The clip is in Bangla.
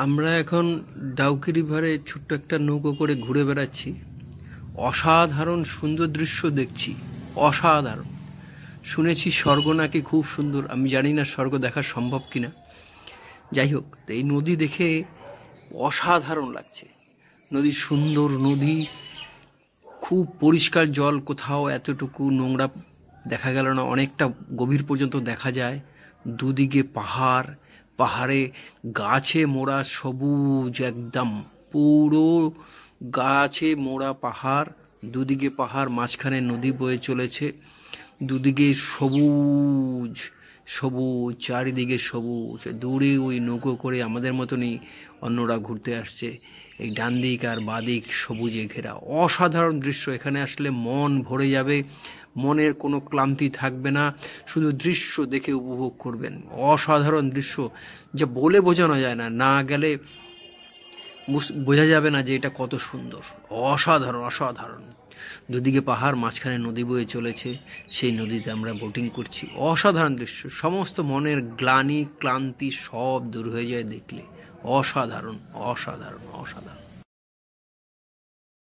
আমরা এখন ডাউকি রিভারে ছোট্ট একটা নৌকো করে ঘুরে বেড়াচ্ছি। অসাধারণ সুন্দর দৃশ্য দেখছি, অসাধারণ। শুনেছি স্বর্গ নাকি খুব সুন্দর, আমি জানি না স্বর্গ দেখা সম্ভব কিনা। যাই হোক, তো এই নদী দেখে অসাধারণ লাগছে। নদী সুন্দর, নদী খুব পরিষ্কার জল, কোথাও এতটুকু নোংরা দেখা গেল না, অনেকটা গভীর পর্যন্ত দেখা যায়। দুদিকে পাহাড়, পাহাড়ে গাছে মোড়া সবুজ, একদম পুরো গাছে মোড়া পাহাড়, দুদিকে পাহাড়, মাঝখানে নদী বয়ে চলেছে, দুদিকে সবুজ সবুজ, চারিদিকে সবুজ। দূরে ওই নৌকো করে আমাদের মতনই অন্যরা ঘুরতে আসছে। এই ডান দিক আর বাদিক সবুজে ঘেরা অসাধারণ দৃশ্য। এখানে আসলে মন ভরে যাবে, মনের কোনো ক্লান্তি থাকবে না, শুধু দৃশ্য দেখে উপভোগ করবেন। অসাধারণ দৃশ্য, যা বলে বোঝানো যায় না, না গেলে বোঝা যাবে না যে এটা কত সুন্দর। অসাধারণ অসাধারণ, দুদিকে পাহাড়, মাঝখানে নদী বয়ে চলেছে, সেই নদীতে আমরা বোটিং করছি। অসাধারণ দৃশ্য, সমস্ত মনের গ্লানি ক্লান্তি সব দূর হয়ে যায় দেখলে। অসাধারণ অসাধারণ অসাধারণ।